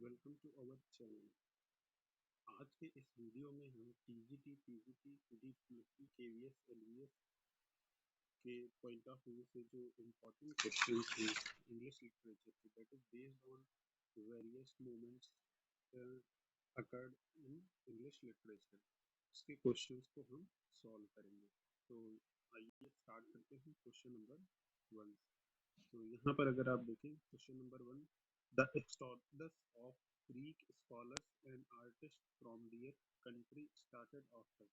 Welcome to our channel. आज के इस वीडियो में हम TGT, PGT, DPSC, KVS, LVS के पॉइंट ऑफ व्यू से जो इम्पोर्टेंट क्वेश्चंस हैं इंग्लिश लिटरेचर के, that is based on various moments occurred in English literature, उसके क्वेश्चंस को हम सॉल्व करेंगे। तो आइए स्टार्ट करते हैं क्वेश्चन नंबर 1। तो यहाँ पर अगर आप देखें question number 1, the exodus of Greek scholars and artist from their country started after.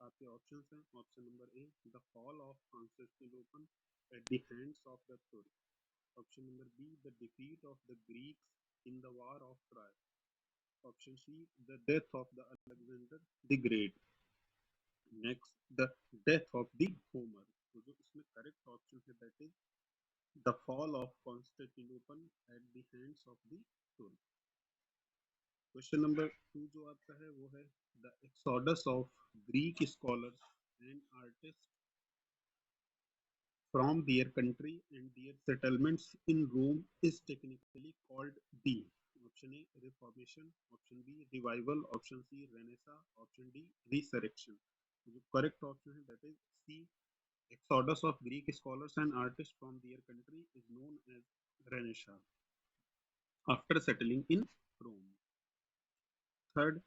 आपके ऑप्शंस हैं। Option number A, the fall of Constantinople at the hands of the Turk. Option number B, the defeat of the Greeks in the war of Troy. Option C, the death of the Alexander the great. Next, the death of the Homer. तो जो इसमें correct option है that is the fall of Constantinople at the hands of the Turk। Question number 2 जो आपका है वो है the exodus of Greek scholars and artists from their country and their settlements in Rome is technically called the। Option A reformation, option B revival, option C renaissance, option D resurrection. जो correct option है that is C, exodus of Greek scholars and artists from their country is known as Renaissance after settling in Rome। Third,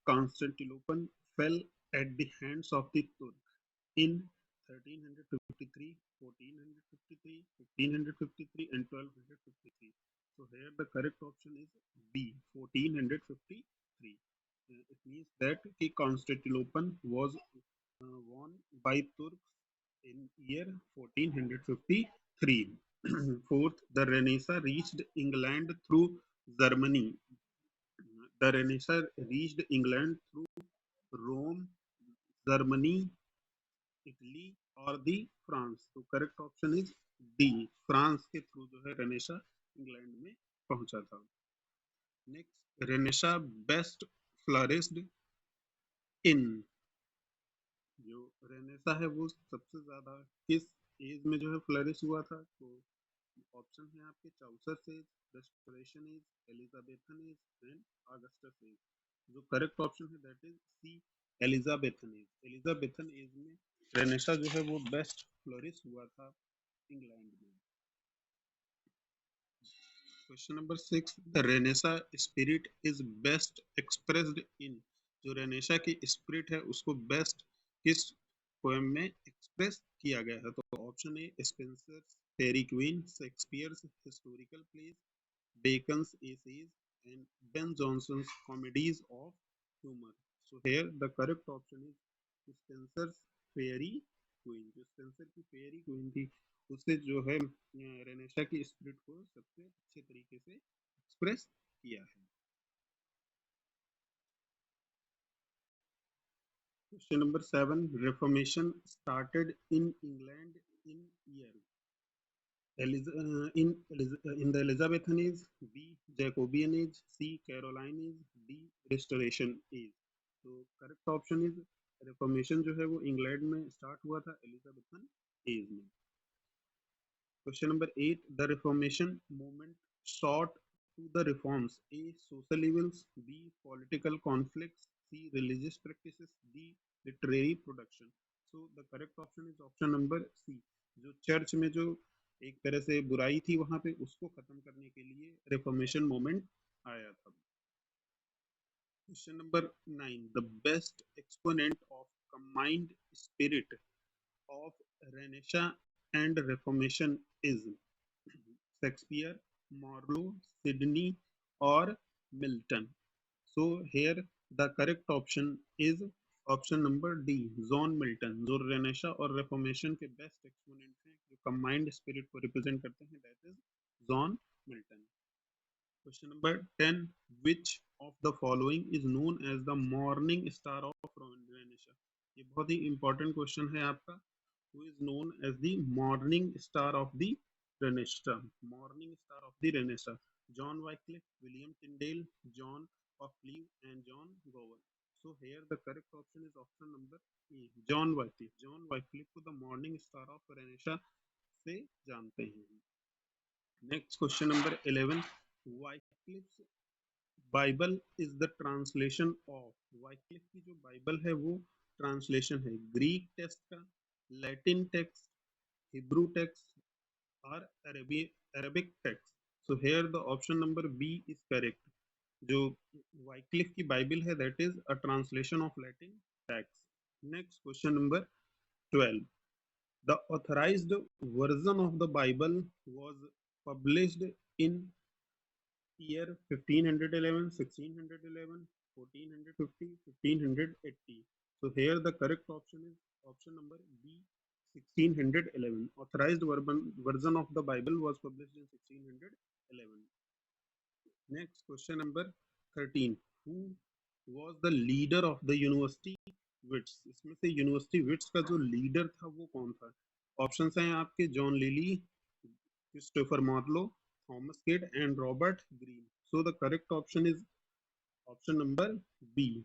Constantinople fell at the hands of the Turk in 1353, 1453, 1553 and 1253। So here the correct option is B, 1453। It means that Constantinople was won by Turks in year 1453। Fourth, the Renaissance reached England through Germany। The Renaissance reached England through Rome, Germany, Italy और दी France. तो correct option is D, France के through जो है Renaissance England में पहुंचा था। Next, Renaissance best flourished इन। जो Renaissance है वो सबसे ज्यादा किस एज में जो है फ्लरिश हुआ था? तो ऑप्शन है आपके Chaucer age, restoration age, Elizabethan age and Augustus age. जो करेक्ट ऑप्शन है that is C, Elizabethan age. Elizabethan age में रेनेसा जो है वो बेस्ट फ्लोरिश हुआ था इंग्लैंड में। Question number 6, the renaissance spirit is best expressed in. जो रेनेसा की स्पिरिट है उसको बेस्ट किस पोएम में एक्सप्रेस किया गया है? तो option A Spenser Faerie Queene, Shakespeare's historical plays, Bacon's essays and Ben Jonson's comedies of humour. So here the correct option is Spenser Faerie Queene. जो स्पेंसर की फेरी क्वीन थी उससे जो है रेनेसा की स्पिरिट को सबसे अच्छे तरीके से एक्सप्रेस किया है। Question number 7, reformation started in England in year. in the Elizabethan age, B Jacobean age, C Caroline age, D Restoration age। तो करेक्ट ऑप्शन इज रिफॉर्मेशन जो है वो इंग्लैंड में स्टार्ट हुआ था एलिजाबेथन एज में। Question number 8, the reformation movement sought to the reforms, A social evils, B political conflicts, C religious practices, D literary production। so the correct option is option number C। जो church में जो एक तरह से बुराई थी वहां पे उसको खत्म करने के लिए रिफॉर्मेशन मूवमेंट आया था। Question number 9, the best exponent of combined spirit of renaissance and reformation is Shakespeare, Marlowe, Sidney और Milton. So here the correct option is option number D, John Milton. जो रेनेसा और reformation के best exponent हैं जो combined spirit को represent करते हैं, that is John Milton. Question number 10, which of the following is known as the morning star of Renaissance। ये बहुत ही इंपॉर्टेंट क्वेश्चन है आपका। who is known as the morning star of the Renaissance? morning star of the Renaissance, John Wycliffe, William Tyndale, John of Cleve and John Gower। so here the correct option is option number E, John Wycliffe। John Wycliffe को the morning star of Renaissance से जानते हैं। Next question number 11, Wycliffe's Bible is the translation of, Wycliffe की जो Bible है वो translation है Greek text का, लैटिन टेक्स्ट, हिब्रू टेक्स्ट और Arabic text. So here the option number B is correct. जो वाइक्लिफ की बाइबल है that is a translation of Latin text. Next question number 12. The authorized version of the Bible was published in year 1511, 1611, 1450, 1580. So here the correct option is option number B, 1611. Authorized version of the Bible was published in 1611. Next question number 13. Who was the leader of the University Wits? इसमें से university wits का जो leader था वो कौन था? Options हैं आपके John Lyly, Christopher Marlowe, Thomas Kyd and Robert Greene. So the correct option is option number B,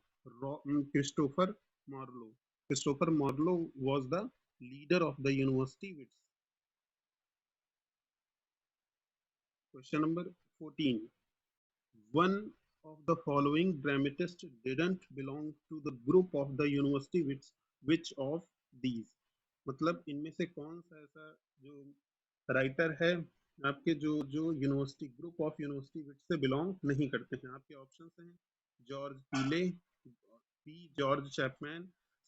Christopher Marlowe. Christopher Marlowe was the leader of the university. Question number 14. One of the following dramatists didn't belong to the group of the university. Which of these? मतलब इनमें से कौन सा ऐसा जो writer है आपके जो जो university group of university which से बिलोंग नहीं करते हैं? आपके ऑप्शंस हैं George Peele, B George Chapman,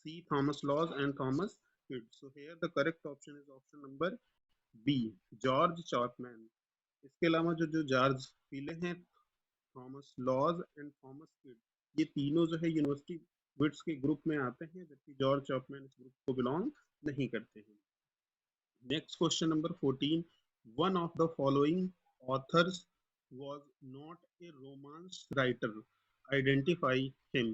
C Thomas Lodge and Thomas Kyd. So here the correct option is option number B, George Chapman. इसके अलावा जो जो जॉर्ज पीले हैं, Thomas Lodge and Thomas Kyd, ये तीनों जो है यूनिवर्सिटी विट्स के ग्रुप में आते हैं, जबकि जॉर्ज चैपमैन इस ग्रुप को बिलोंग नहीं करते हैं. Next question number 14. One of the following authors was not a romance writer. Identify him.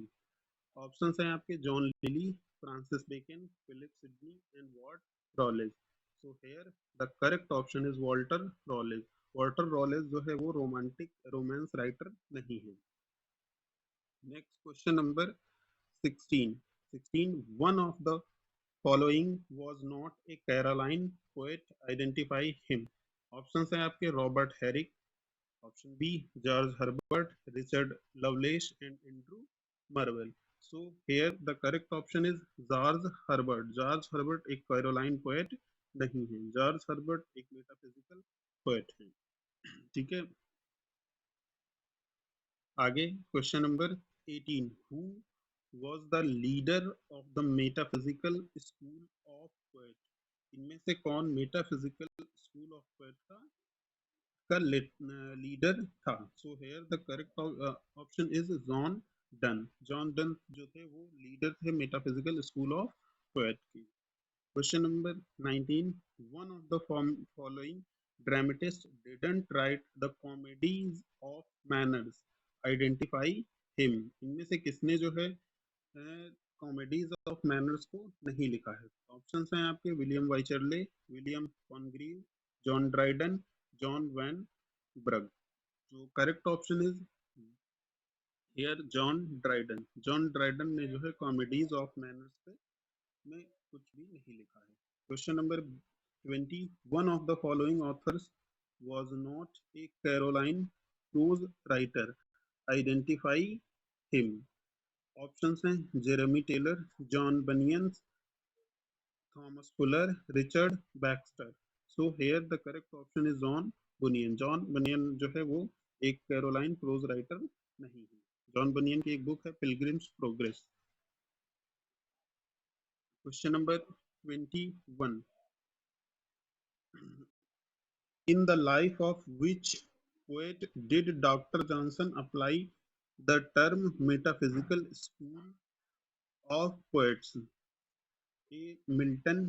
Options हैं आपके John Lyly, Francis Bacon, Philip Sidney and वॉट Raleigh. So here the correct option is Walter Raleigh. Walter Raleigh जो है वो romantic romance writer नहीं है. Next question number 16. 16. One of the following was not a Caroline poet. Identify him. Options हैं आपके Robert Herrick, option B George Herbert, Richard Lovelace and Andrew Marvell. So here the correct option is George Herbert. George Herbert एक Caroline poet नहीं है. George Herbert एक metaphysical poet है. ठीक है, आगे question number 18. Who was the leader of the metaphysical school of poet? इनमें से कौन मेटाफिजिकल स्कूल ऑफ पोएट का लीडर था? सो here the correct option is John Donne. John Donne जो थे वो लीडर थे मेटाफिजिकल स्कूल ऑफ पोएट की. Question number 19. One of the following dramatist didn't right the comedies of manners. Identify him. इनमें से किसने जो है कॉमेडीज ऑफ मैनर्स को नहीं लिखा है? ऑप्शंस हैं आपके William Wycherley, William Congreve, John Dryden, John Vanbrugh. जो correct option is here John Dryden. John Dryden ने जो है कॉमेडीज ऑफ मैनर्स पे में कुछ भी नहीं लिखा है. Question number 20. One of the following authors was not a Caroline prose writer. Identify him. Options हैं Jeremy Taylor, John Bunyan, Thomas Fuller, Richard Baxter. So here the correct option is John Bunyan. John Bunyan जो है वो एक Caroline pros writer नहीं है. John बनियन की एक book है pilgrims progress. Question number 21. In the life of which poet did Dr. Johnson apply the term metaphysical school of poets? A. Milton,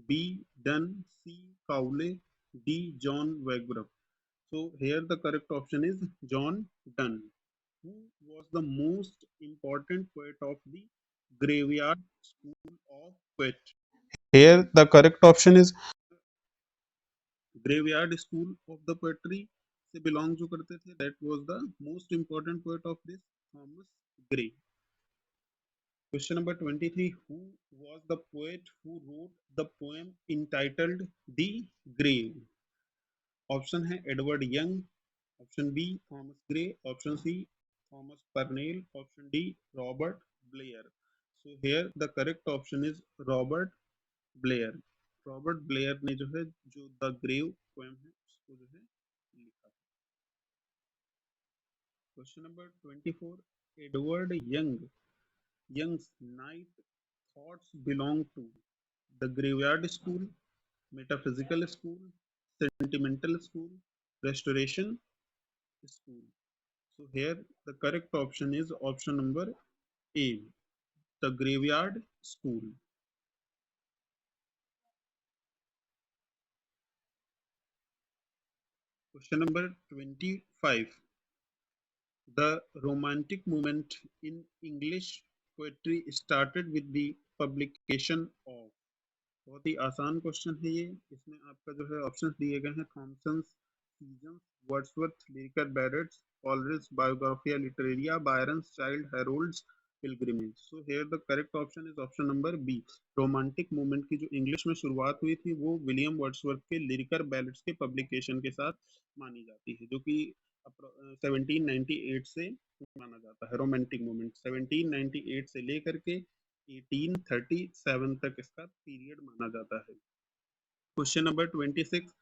B. Donne, C. Cowley, D. John Woodruff. So here the correct option is John Donne. Who was the most important poet of the Graveyard School of Poetry? Here the correct option is Graveyard School of the Poetry से belong जो करते थे, that was the most important poet of this, Thomas Gray. Question number 23. Who was the poet who wrote the poem entitled The Grave? Option है Edward Young, option B Thomas Gray, option C Thomas Parnell. Option D, Robert Blair. So here the correct option is Robert Blair. Robert Blair ने जो है जो the grave poem है उसको जो है लिखा था। Question number 24, Edward Young's Night Thoughts belong to the graveyard school, metaphysical school, sentimental school, restoration school. So here the correct option is option number A, the graveyard school. Question number 25. The Romantic movement in English poetry started with the publication of। बहुत ही आसान question है ये। इसमें आपका जो है options दिए गए हैं, Thomson, Seasons, Wordsworth, Lyrical Ballads, Coleridge, Biographia Literaria, Byron's Childe Harold's, Pilgrimage. So here the correct option is option number B. Romantic movement की जो इंग्लिश में शुरुआत हुई थी वो विलियम वर्ड्सवर्थ के लिरिकल बैलेट्स के पब्लिकेशन के साथ मानी जाती है, जो कि 1798 से माना जाता है। रोमांटिक मूवमेंट 1798 से लेकर के 1837 तक इसका पीरियड माना जाता है। Question number 26,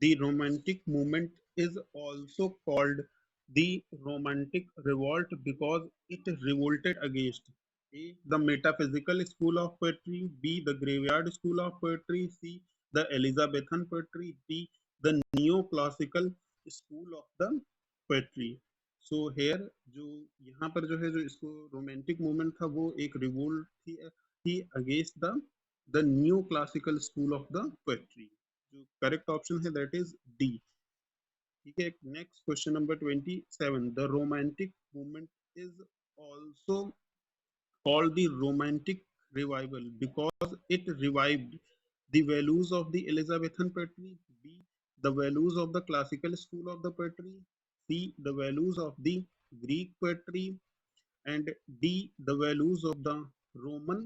the romantic movement is also called the romantic revolt because it revolted against A, the metaphysical school of poetry, B, the graveyard school of poetry, C, the Elizabethan poetry, D, the neoclassical school of the poetry। So here जो यहाँ पर जो है जो इसको romantic movement था वो एक रिवोल्ट थी against the new classical school of the poetry. जो करेक्ट ऑप्शन है दैट इज डी। ठीक है, next question number 27, the romantic movement is also called the romantic revival because it revived the values of the Elizabethan poetry, B, the values of the classical school of the poetry, C, the values of the Greek poetry, and D, the values of the Roman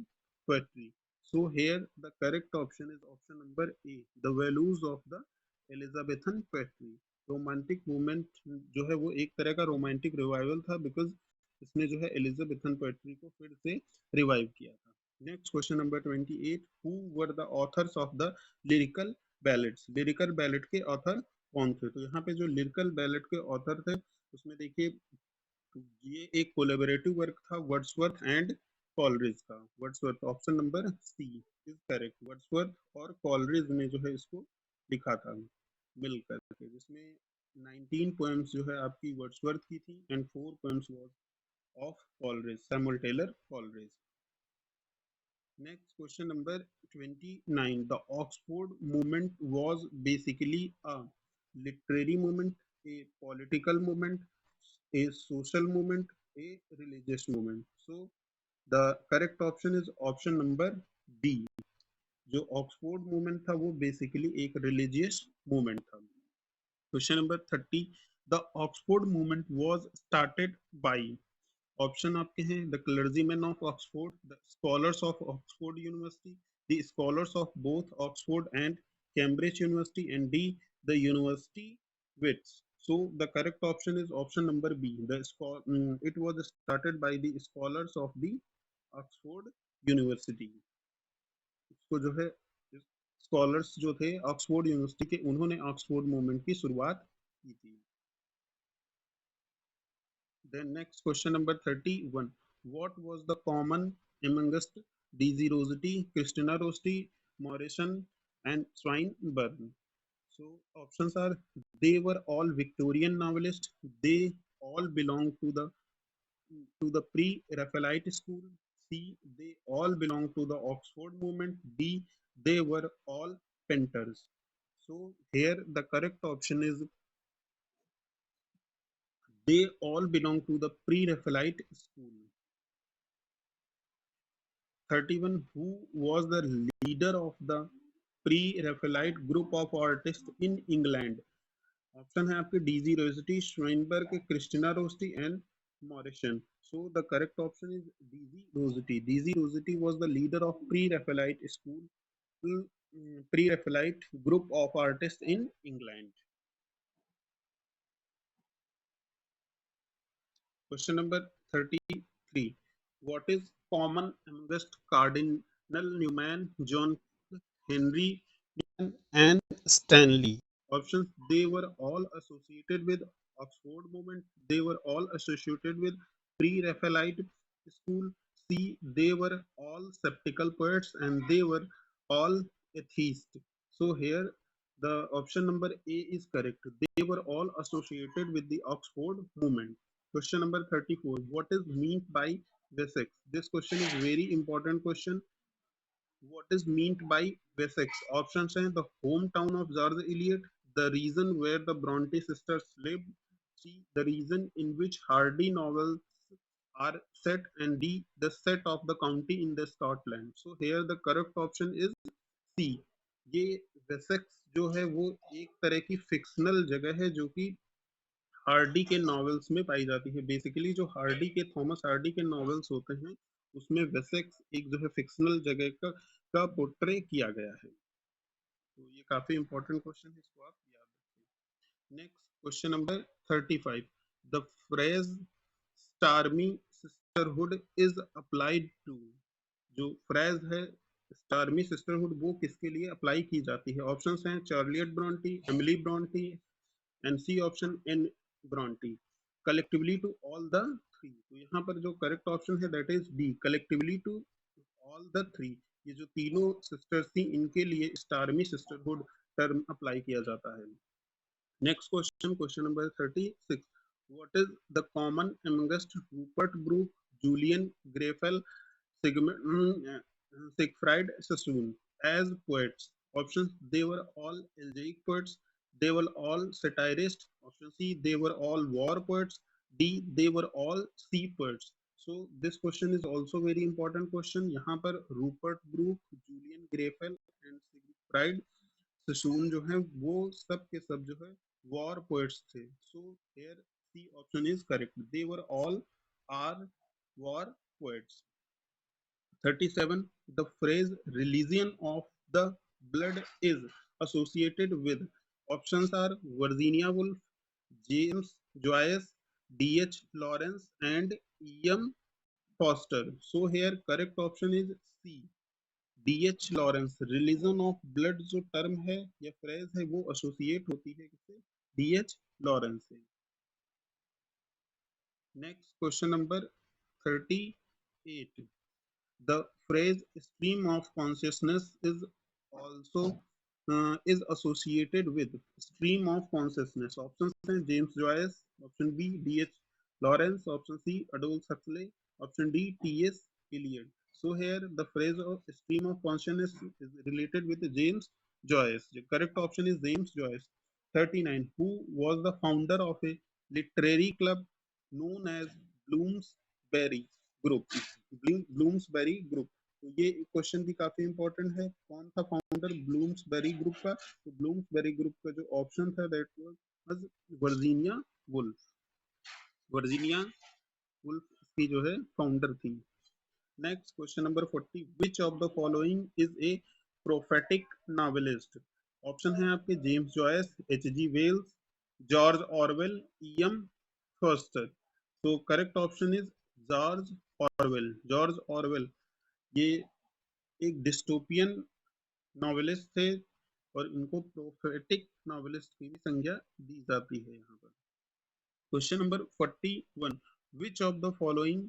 poetry। So here the correct option is option number A, the values of the Elizabethan poetry। Romantic movement जो है वो एक तरह का romantic revival था because इसने जो है एलिजाबेथन पोएट्री को फिर से रिवाइव किया था। Next question number 28, who were the author's of the lyrical ballads. Lyrical ballot के ऑथर कौन थे? तो यहाँ पे जो लिरिकल बैलेट के ऑथर थे उसमें देखिए ये एक कोलैबोरेटिव वर्क था वर्ड्सवर्थ एंड कॉलरिज का। Wordsworth, option number C is correct. Wordsworth और कॉलरिज ने जो है इसको लिखा था मिल करके, जिसमें 19 पोएम्स जो है आपकी वर्ड्सवर्थ की थी and 4 poems was of Coleridge, Samuel Taylor Coleridge. Next question number 29, the Oxford movement was basically a literary movement, a political movement, a social movement, a religious movement। So the correct option is option number B। जो Oxford movement था वो basically एक religious movement था। Question number 30, the Oxford movement was started by. Option आपके हैं, the clergymen of Oxford, the scholars of Oxford university, the scholars of both Oxford and Cambridge university, and D, the university wits. So the correct option is option number B. It was started by the scholars of the Oxford University। इसको जो है scholars जो थे Oxford university के, उन्होंने Oxford movement की शुरुआत की थी। Then next question number 31, what was the common amongst Daisy Rossetti, Christina Rossetti, Morrison and Swinburne? So options are, they were all Victorian novelists, they all belong to the pre-Raphaelite school, C, they all belong to the Oxford movement, D, they were all painters। So here the correct option is they all belong to the pre-Raphaelite school। 31, who was the leader of the pre-Raphaelite group of artists in England? Option है आपके DG Rossetti, Swinburne, Christina Rossetti and Morrison. So the correct option is DZ Rossetti। DZ Rossetti was the leader of pre-Raphaelite school, pre-Raphaelite group of artists in England। Question number 33. What is common amongst Cardinal Newman, John Henry and Stanley? Options: they were all associated with Oxford movement. They were all associated with pre-Raphaelite school. C. They were all skeptical poets and they were all atheists. So here the option number A is correct. They were all associated with the Oxford movement. Question number 34. What is meant by Wessex? This question is very important question. What is meant by Wessex? Options are the hometown of George Eliot, the region where the Bronte sisters lived, C, the region in which Hardy novels are set, and D, the set of the county in the Scotland. So here the correct option is C. ये Wessex जो है वो एक तरह की fictional जगह है जो कि हार्डी के नॉवेल्स में पाई जाती है। बेसिकली जो हार्डी के थॉमस हार्डी के नॉवेल्स होते हैं उसमें वेसेक्स एक जो है फिक्शनल जगह का पोर्ट्रे किया गया है। तो ये काफी इंपॉर्टेंट क्वेश्चन है, इसको आप याद रखें। Next question number 35. The phrase stormy sisterhood is applied to, जो फ्रेज है स्टार्मी सिस्टरहुड वो किसके लिए अप्लाई की जाती है? ऑप्शंस हैं Charlotte Bronte, Emily Bronte, and C option Anne Bronte, collectively to all the three. तो यहाँ पर जो करेक्ट ऑप्शन है that is D, collectively to all the three. ये जो तीनों सिस्टर्स थी इनके लिए स्टारमी सिस्टरहुड टर्म अप्लाई किया जाता है। Next question, question number 36. What is the common amongst Rupert Brooke, Julian Grenfell, Siegfried Sassoon as poets? Options: they were all elegiac poets. They were all satirists. Option C: they were all war poets. D: they were all sea poets. So this question is also very important question. यहाँ पर Rupert Brooke, Julian Grenfell and Siegfried Sassoon जो है वो सब के सब जो है वॉर पोएट्स थे। So here C option is correct, they were all are war poets. 37. The phrase religion of the blood is associated with. Options are Virginia Woolf, James Joyce, D.H. Lawrence, and E.M. Foster. So here correct option is C. D.H. Lawrence. Religion of blood जो term है या phrase है वो associate होती है किससे? D.H. Lawrence से। Next question number 38. The phrase stream of consciousness is also is associated with stream of consciousness. Options are James Joyce, option B D.H. Lawrence, option C Aldous Huxley, option D T.S. Eliot. So here the phrase of stream of consciousness is related with James Joyce. The correct option is James Joyce. 39. Who was the founder of a literary club known as Bloomsbury Group? Bloomsbury group. तो ये question भी काफी important है, कौन था founder Bloomsbury group का? तो Bloomsbury group का जो ऑप्शन था that was Virginia Woolf. Virginia Woolf इसकी जो है फाउंडर थी। Next question number 40. Which of the following is a prophetic novelist? Option है आपके James Joyce, H G Wells, George Orwell, E M. Forster. तो correct option is George Orwell. George Orwell ये एक dystopian novelist थे और इनको prophetic novelist की भी संज्ञा दी जाती है यहाँ पर। Question number 41. Which of the following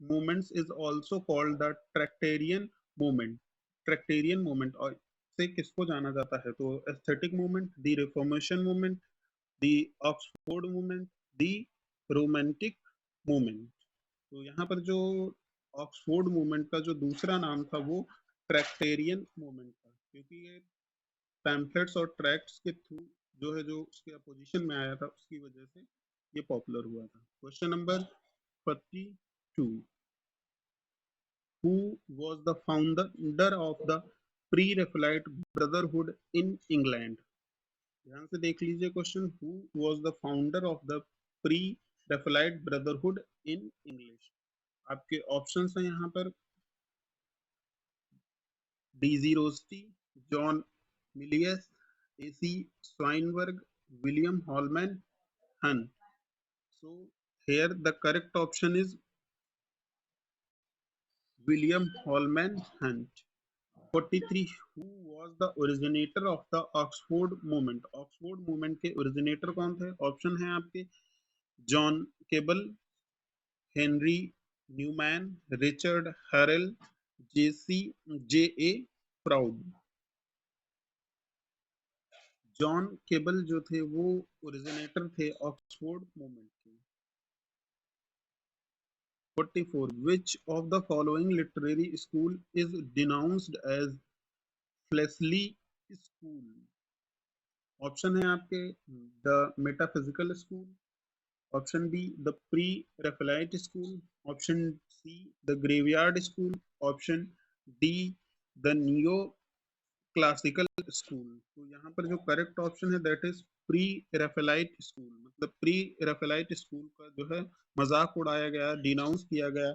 movements is also called the Tractarian movement? Tractarian movement और से किसको जाना जाता है? तो aesthetic movement, the reformation movement, the Oxford movement, the romantic movement. तो यहाँ पर जो ऑक्सफोर्ड मूवमेंट का जो दूसरा नाम था वो ट्रैक्टेरियन मूवमेंट था, क्योंकि ये पैम्फलेट्स और ट्रैक्ट्स के थ्रू जो है जो उसके अपोजिशन में आया था उसकी वजह से ये पॉपुलर हुआ था। Question number 42. Who was the founder of the pre-Raphaelite brotherhood in England? ध्यान से देख लीजिए question, who was the founder of the pre Raphaelite brotherhood in English? आपके ऑप्शंस हैं यहाँ पर DG Rossetti, John Millais, AC Swinburne, William Holman Hunt. So here the correct option is William Holman Hunt. 43 who was the originator of the Oxford movement? Oxford movement के originator कौन थे? Option है आपके John Keble, Henry Newman, Richard Hurrell, J A Froude. John Keble जो थे वो originator थे Oxford movement के। 44 which of the following literary school is denounced as fleshly school? Option है आपके the metaphysical school, option B the pre Raphaelite school, option C the graveyard school, option D the neo classical school. तो यहाँ पर जो correct option है that is pre Raphaelite school. मतलब pre Raphaelite school का जो है मजाक उड़ाया गया, डिनाउंस किया गया,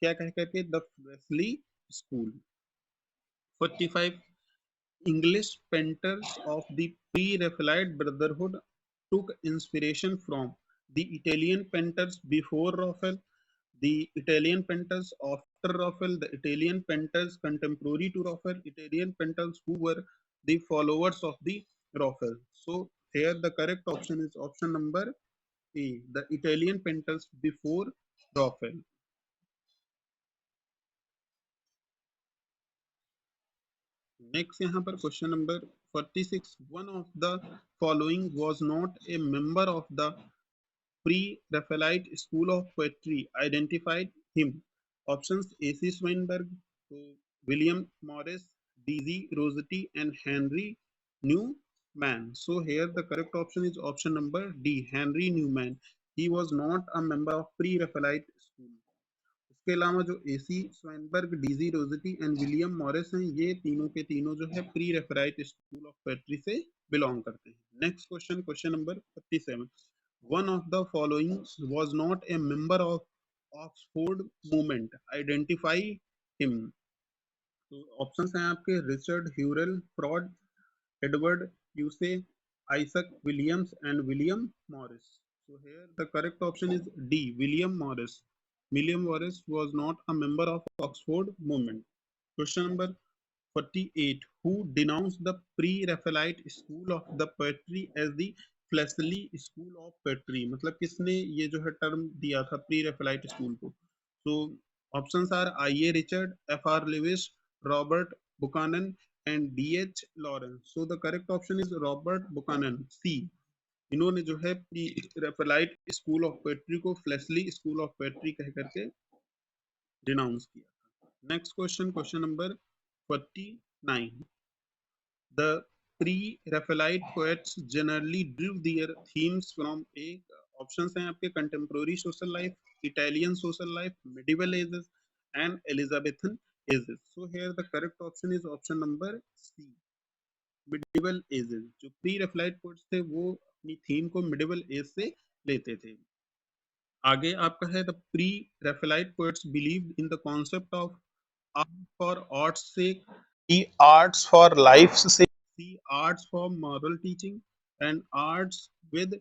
क्या कह करके? The fleshly school. 45 English painters of the Pre-Raphaelite Brotherhood took inspiration from the Italian painters before Raphael, the Italian painters after Raphael, the Italian painters contemporary to Raphael, Italian painters who were the followers of the Raphael. So here the correct option is option number A, the Italian painters before Raphael. Next यहाँ पर question number 46 one of the following was not a member of the pre-Raphaelite school of poetry. Identified him. Options A.C. Swinburne, William Morris, D.Z. Rossetti, and Henry Newman. So here the correct option is option number D, Henry Newman. He was not a member of pre-Raphaelite school. इसके अलावा जो AC Swinburne, DG Rossetti and William Morris हैं, ये तीनों के तीनों जो है pre Raphaelite school of poetry से बिलोंग करते हैं। Next question, question number 57 one of the following was not a member of Oxford movement, identify him. तो ऑप्शंस हैं आपके Richard Hurrell, Froude, Edward Pusey, Isaac Williams and William Morris. So here the correct option is D, William Morris. William Morris was not a member of Oxford movement. Question number 48 who denounced the pre-Raphaelite school of the poetry as the Flesley school of poetry? मतलब किसने ये जो है term दिया था pre-Raphaelite school को? So options are I.A. Richard, F.R. Lewis, Robert Buchanan and D.H. Lawrence. So the correct option is Robert Buchanan, C. इन्होंने जो है रेफेलाइट स्कूल ऑफ पोएट्री को फ्लेशली स्कूल ऑफ पोएट्री कह करके डिनाउंस किया था। Next question, question number 49 the pre-Raphaelite poets generally drew their themes from a options हैं आपके contemporary social life, Italian social life, medieval ages and Elizabethan ages. So here the correct option is option number C, medieval ages. जो pre Raphaelite poets थे वो अपनी theme को medieval as से लेते थे। आगे आपका है the pre Raphaelite poets believed in the concept of art for art's sake, C art's for life sake, C art's for moral teaching and arts with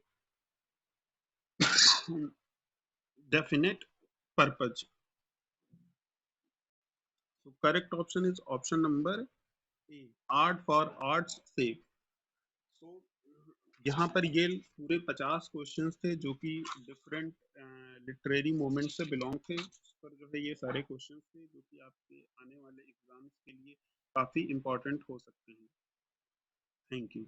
definite purpose. So correct option is option number A, art for art's sake. So यहाँ पर ये पूरे 50 questions थे जो कि different literary moment से belong थे। उस पर जो है ये सारे क्वेश्चंस थे जो कि आपके आने वाले एग्जाम्स के लिए काफी इंपॉर्टेंट हो सकते हैं। Thank you.